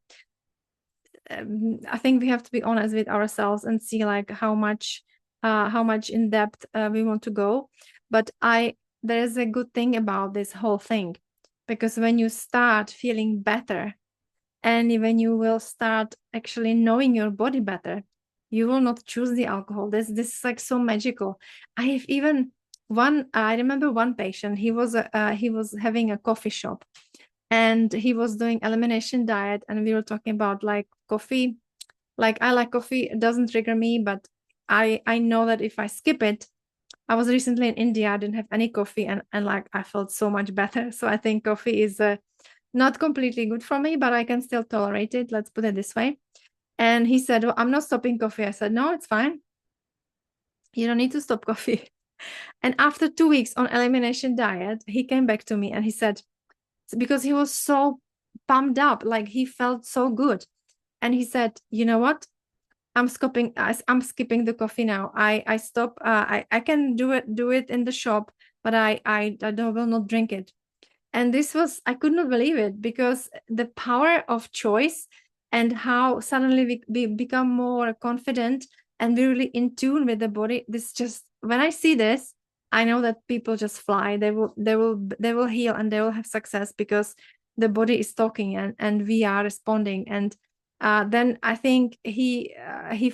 I think we have to be honest with ourselves and see like how much in depth we want to go. But there is a good thing about this whole thing, because when you start feeling better, and when you will start actually knowing your body better, you will not choose the alcohol. This is like so magical. I have even I remember one patient, he was having a coffee shop, and he was doing elimination diet, and we were talking about like coffee. Like, I like coffee, it doesn't trigger me, but I know that if I skip it, I was recently in India, I didn't have any coffee, and like I felt so much better. So I think coffee is not completely good for me, but I can still tolerate it. Let's put it this way. And he said, well, I'm not stopping coffee. I said, no, it's fine. You don't need to stop coffee. And after 2 weeks on elimination diet, he came back to me and he said, because he was so pumped up, like he felt so good. And he said, you know what? I'm skipping the coffee now. I stop. I can do it in the shop, but I will not drink it. And this was, I could not believe it, because the power of choice and how suddenly we become more confident and we're really in tune with the body. This just, when I see this, I know that people just fly. They will heal and they will have success, because the body is talking and we are responding. And then I think he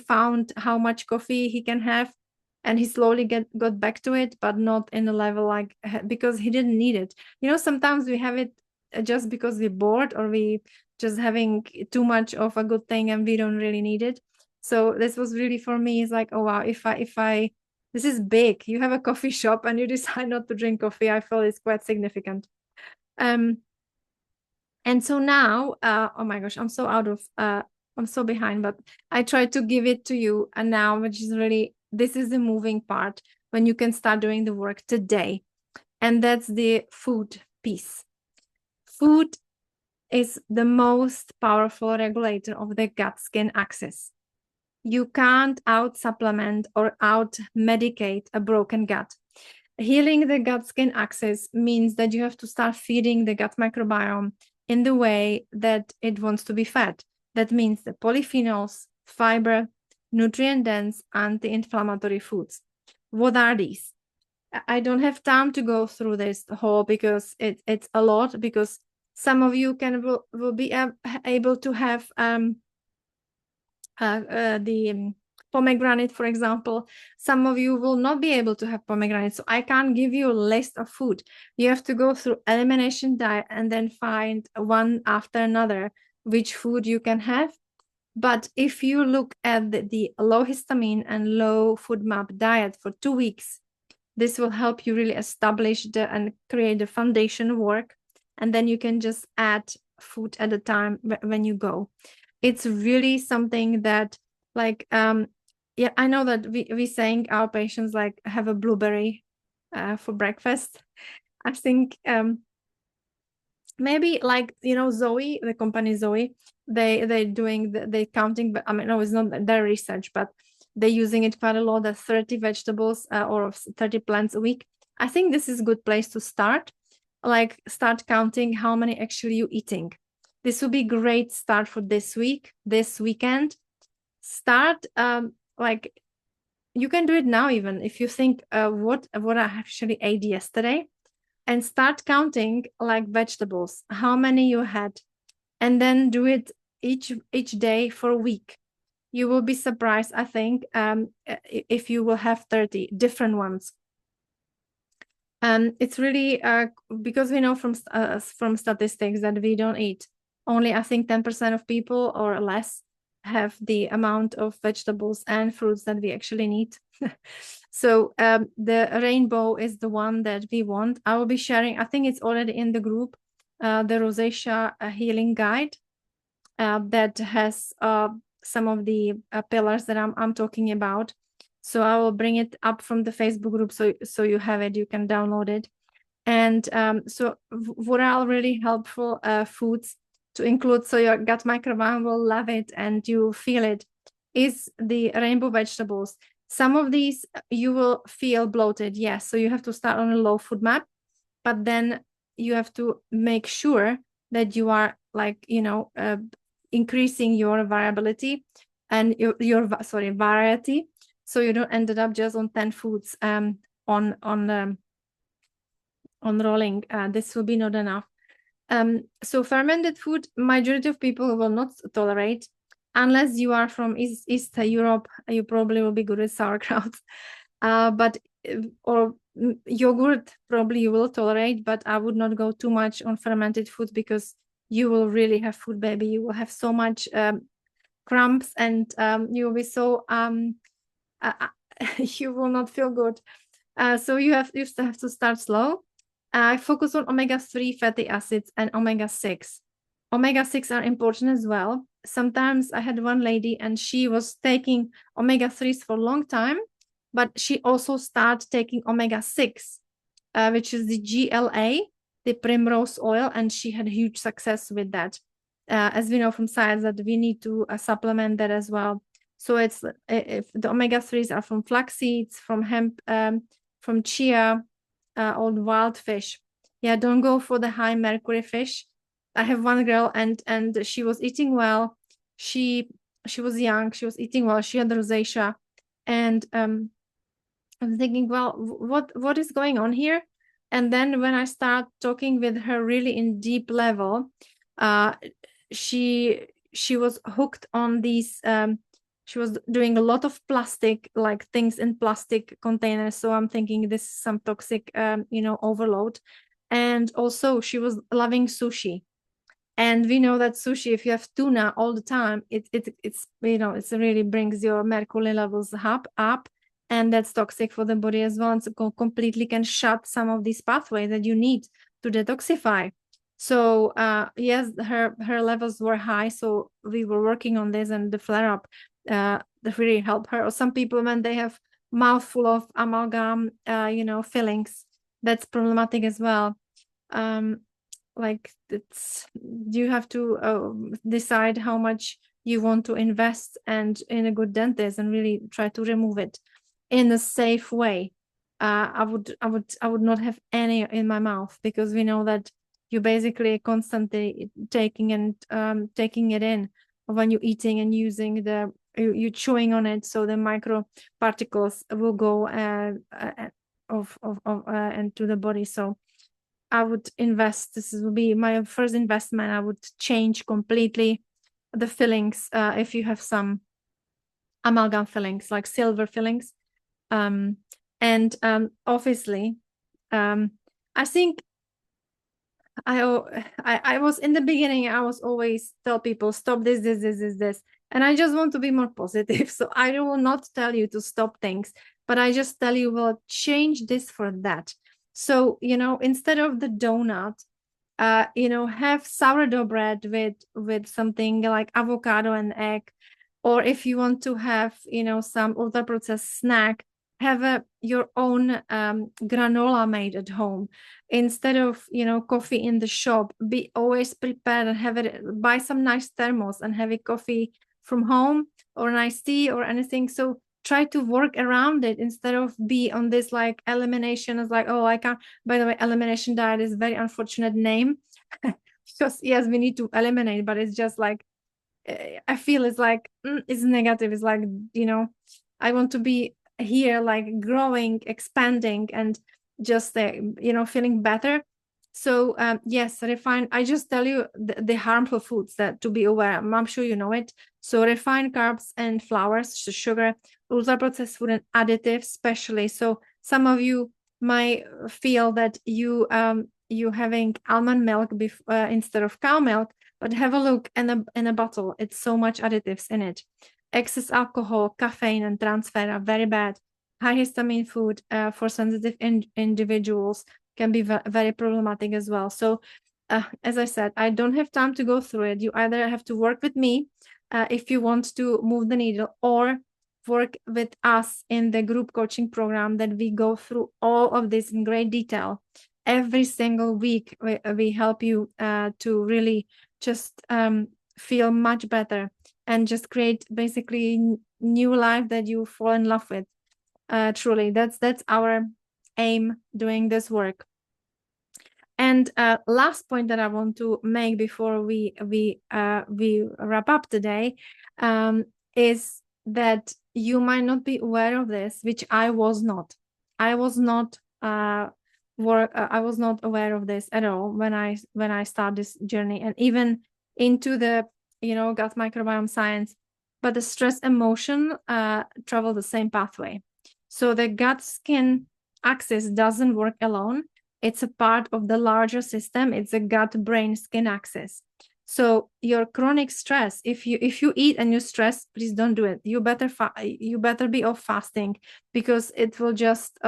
found how much coffee he can have, and he slowly got back to it, but not in a level like, because he didn't need it. Sometimes we have it just because we're bored, or we just having too much of a good thing and we don't really need it. So this was really, for me, is like, oh wow, if I this is big. You have a coffee shop and you decide not to drink coffee. I feel it's quite significant. And so now, oh my gosh, I'm so behind, but I try to give it to you. And now, which is really, this is the moving part when you can start doing the work today. And that's the food piece. Food is the most powerful regulator of the gut-skin axis. You can't out-supplement or out-medicate a broken gut. Healing the gut-skin axis means that you have to start feeding the gut microbiome in the way that it wants to be fed. That means the polyphenols, fiber, nutrient-dense, anti-inflammatory foods. What are these? I don't have time to go through this whole, because it's a lot, because some of you will be able to have the pomegranate, for example. Some of you will not be able to have pomegranate, so I can't give you a list of food. You have to go through elimination diet and then find one after another which food you can have. But if you look at the low histamine and low food map diet for 2 weeks, this will help you really establish and create the foundation work, and then you can just add food at a time when you go. It's really something that, like, yeah, I know that we saying our patients like have a blueberry for breakfast. I think maybe, like, Zoe, the company Zoe, they doing the counting, but I mean, no, it's not their research, but they're using it quite a lot, the 30 vegetables or 30 plants a week. I think this is a good place to start. Like, start counting how many actually you eating. This would be great start for this week, this weekend. Start like, you can do it now, even if you think what I actually ate yesterday, and start counting like vegetables, how many you had, and then do it each day for a week. You will be surprised, I think, if you will have 30 different ones. It's really because we know from statistics that we don't eat. Only, I think, 10% of people or less have the amount of vegetables and fruits that we actually need. So the rainbow is the one that we want. I will be sharing, I think it's already in the group, the Rosacea healing guide that has some of the pillars that I'm talking about. So I will bring it up from the Facebook group, so you have it, you can download it. And so what are really helpful foods to include, so your gut microbiome will love it and you feel it, is the rainbow vegetables. Some of these you will feel bloated, yes. So you have to start on a low food map, but then you have to make sure that you are like, increasing your variability and your variety. So you don't end up just on 10 foods on rolling. This will be not enough. So fermented food, majority of people will not tolerate. Unless you are from East Europe, you probably will be good with sauerkraut. Or yogurt, probably you will tolerate, but I would not go too much on fermented food because you will really have food baby. You will have so much cramps and you will be so you will not feel good. So you have to start slow. I focus on omega-3 fatty acids and omega-6. Omega-6 are important as well. Sometimes I had one lady and she was taking omega-3s for a long time, but she also started taking omega-6, which is the GLA, the primrose oil, and she had huge success with that. As we know from science that we need to supplement that as well. So it's if the omega-3s are from flax seeds, from hemp, from chia, or wild fish. Yeah, don't go for the high mercury fish. I have one girl and she was eating well. She was young, she was eating well, she had rosacea. And I'm thinking, well, what is going on here? And then when I start talking with her really in deep level, she was hooked on these she was doing a lot of plastic, like things in plastic containers. So I'm thinking this is some toxic, overload. And also she was loving sushi. And we know that sushi, if you have tuna all the time, it's it really brings your mercury levels up. And that's toxic for the body as well. And so completely can shut some of these pathways that you need to detoxify. So yes, her levels were high. So we were working on this, and the flare up that really help her. Or some people, when they have mouthful of amalgam, fillings, that's problematic as well. Like you have to decide how much you want to invest and in a good dentist and really try to remove it in a safe way. I would not have any in my mouth, because we know that you basically constantly taking it in when you're eating and using you chewing on it, so the micro particles will go into the body. So I would invest. This will be my first investment. I would change completely the fillings. If you have some amalgam fillings, like silver fillings, and obviously, I think I was in the beginning. I was always tell people stop this, and I just want to be more positive. So I will not tell you to stop things, but I just tell you, well, change this for that. So, instead of the donut, have sourdough bread with something like avocado and egg. Or if you want to have, some ultra processed snack, have your own granola made at home. Instead of, coffee in the shop, be always prepared and have it, buy some nice thermos and have a coffee from home or nice tea or anything. So try to work around it instead of be on this like elimination. It's like, oh, I can't. By the way, elimination diet is a very unfortunate name because yes, we need to eliminate, but it's just like, I feel it's like, it's negative. It's like, I want to be here, like growing, expanding, and just, feeling better. So yes, refined, I just tell you the harmful foods that to be aware. I'm sure you know it. So refined carbs and flours, sugar, ultra processed food and additives, especially. So some of you might feel that you having almond milk instead of cow milk, but have a look in a bottle. It's so much additives in it. Excess alcohol, caffeine, and trans fat are very bad. High histamine food for sensitive individuals can be very problematic as well. So as I said, I don't have time to go through it. You either have to work with me if you want to move the needle, or work with us in the group coaching program that we go through all of this in great detail. every single week we help you to really just feel much better and just create basically new life that you fall in love with. Truly, that's our aim doing this work. And last point that I want to make before we wrap up today is that you might not be aware of this, which I was not. I was not aware of this at all when I started this journey, and even into the gut microbiome science. But the stress emotion travel the same pathway. So the gut skin axis doesn't work alone. It's a part of the larger system. It's a gut brain skin axis. So your chronic stress, if you eat and you stress, please don't do it. You better be off fasting, because it will just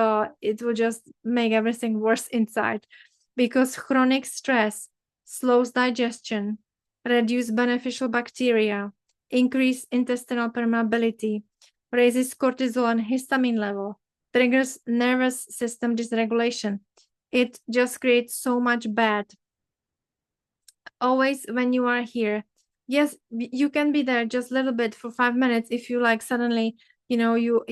make everything worse inside. Because chronic stress slows digestion, reduce beneficial bacteria, increase intestinal permeability, raises cortisol and histamine level, triggers nervous system dysregulation. It just creates so much bad. Always when you are here, yes, you can be there just a little bit for 5 minutes if you like suddenly, you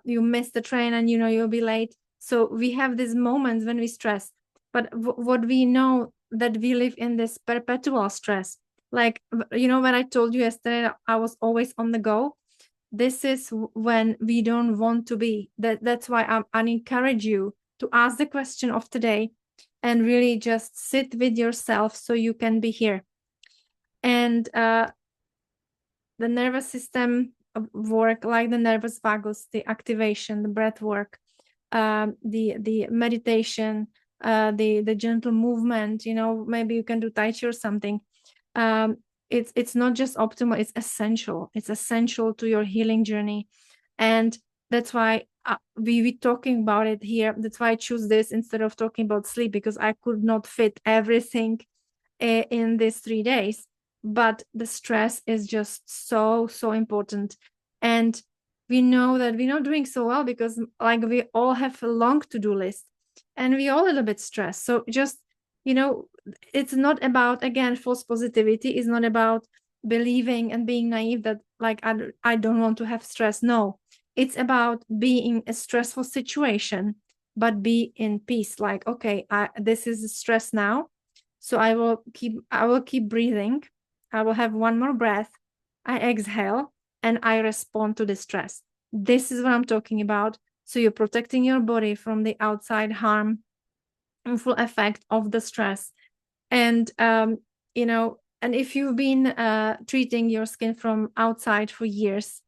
miss the train and you'll be late. So we have these moments when we stress, but what we know that we live in this perpetual stress. Like, when I told you yesterday I was always on the go, this is when we don't want to be. That's why I encourage you to ask the question of today and really just sit with yourself so you can be here. And the nervous system work, like the nervous vagus, the activation, the breath work, the meditation, the gentle movement, maybe you can do Tai Chi or something. It's not just optimal, it's essential. It's essential to your healing journey. And that's why we talking about it here. That's why I choose this instead of talking about sleep, because I could not fit everything in these 3 days. But the stress is just so important. And we know that we're not doing so well because like we all have a long to-do list and we all a little bit stressed. So just, it's not about, again, false positivity. It's not about believing and being naive that like, I don't want to have stress. No, it's about being a stressful situation, but be in peace. Like, okay, this is stress now. So I will keep breathing. I will have one more breath. I exhale and I respond to the stress. This is what I'm talking about. So you're protecting your body from the outside harmful effect of the stress. And, and if you've been treating your skin from outside for years,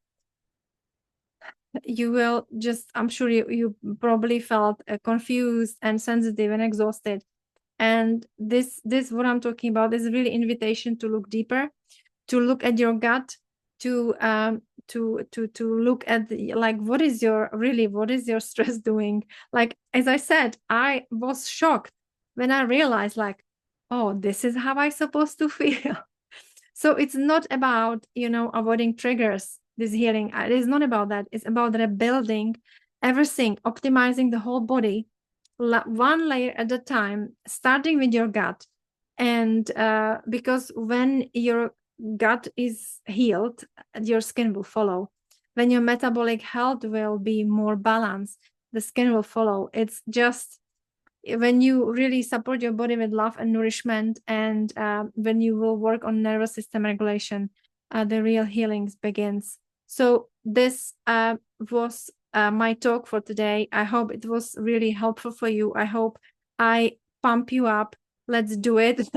you will just, I'm sure you probably felt confused and sensitive and exhausted. And this what I'm talking about is really invitation to look deeper, to look at your gut, to look at like what is your stress doing. Like, as I said, I was shocked when I realized like, oh, this is how I'm supposed to feel. So it's not about avoiding triggers. This healing, it is not about that. It's about rebuilding everything, optimizing the whole body, one layer at a time, starting with your gut. And because when your gut is healed, your skin will follow. When your metabolic health will be more balanced, the skin will follow. It's just when you really support your body with love and nourishment, and when you will work on nervous system regulation, the real healings begins. So this was my talk for today. I hope it was really helpful for you. I hope I pump you up. Let's do it.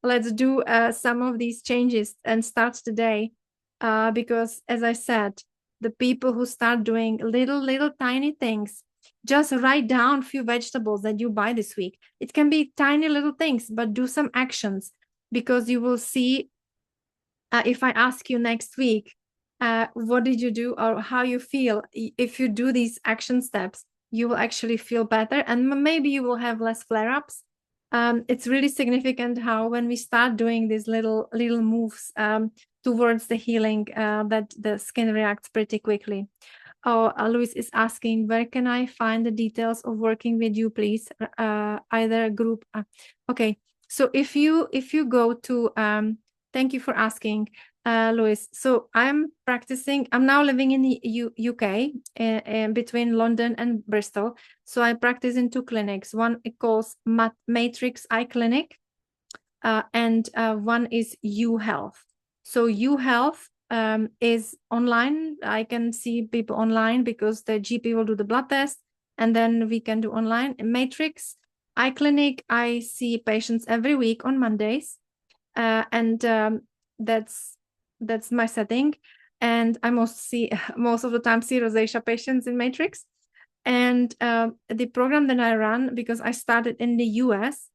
Let's do some of these changes and start today. Because as I said, the people who start doing little tiny things, just write down a few vegetables that you buy this week. It can be tiny little things, but do some actions, because you will see if I ask you next week, what did you do or how you feel? If you do these action steps, you will actually feel better and maybe you will have less flare-ups. It's really significant how when we start doing these little moves towards the healing, that the skin reacts pretty quickly. Luis is asking, where can I find the details of working with you, please? Either a group. Okay, so if you go to, thank you for asking, Luis. So I'm practicing. I'm now living in the UK, between London and Bristol. So I practice in 2 clinics. One it calls Matrix Eye Clinic, and one is U Health. So U Health is online. I can see people online because the GP will do the blood test, and then we can do online. In Matrix Eye Clinic, I see patients every week on Mondays, and that's my setting. And I most of the time see rosacea patients in Matrix. And the program that I run, because I started in the US,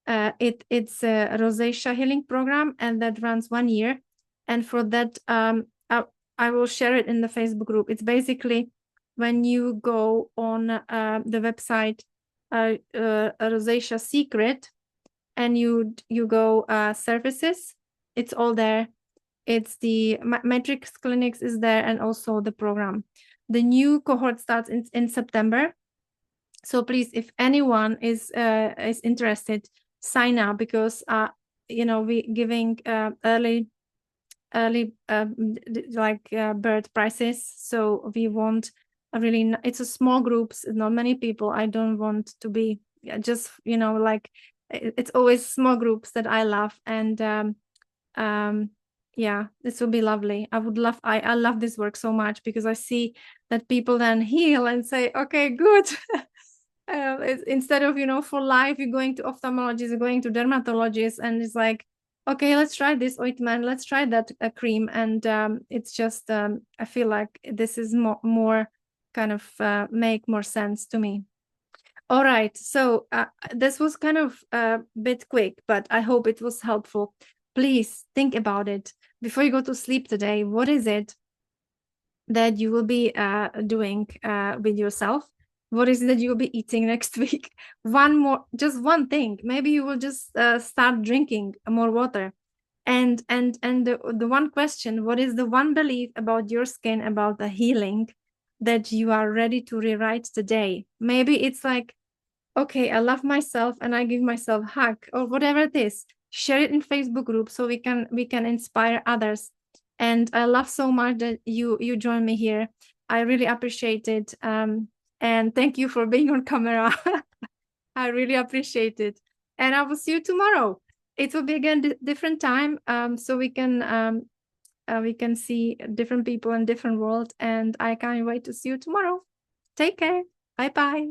it's a rosacea healing program, and that runs 1 year. And for that, I will share it in the Facebook group. It's basically when you go on the website Rosacea Secret, and you go services, it's all there. It's the Matrix Clinics is there, and also the program. The new cohort starts in September. So please, if anyone is interested, sign up, because we giving early bird prices. So we want really, it's a small groups, not many people. I don't want to be just it's always small groups that I love. And yeah, this will be lovely. I love this work so much, because I see that people then heal and say, okay, good. Instead of, for life, you're going to ophthalmologists, you're going to dermatologists, and it's like, okay, let's try this ointment, let's try that cream. And it's just, I feel like this is more kind of make more sense to me. All right, so this was kind of a bit quick, but I hope it was helpful. Please think about it before you go to sleep today. What is it that you will be doing with yourself? What is it that you'll be eating next week? Just one thing. Maybe you will just start drinking more water. And the one question, what is the one belief about your skin, about the healing, that you are ready to rewrite today? Maybe it's like, okay, I love myself and I give myself a hug, or whatever it is. Share it in Facebook group so we can inspire others. And I love so much that you joined me here. I really appreciate it. And thank you for being on camera. I really appreciate it. And I will see you tomorrow. It will be again different time, so we can see different people in different world. And I can't wait to see you tomorrow. Take care. Bye bye.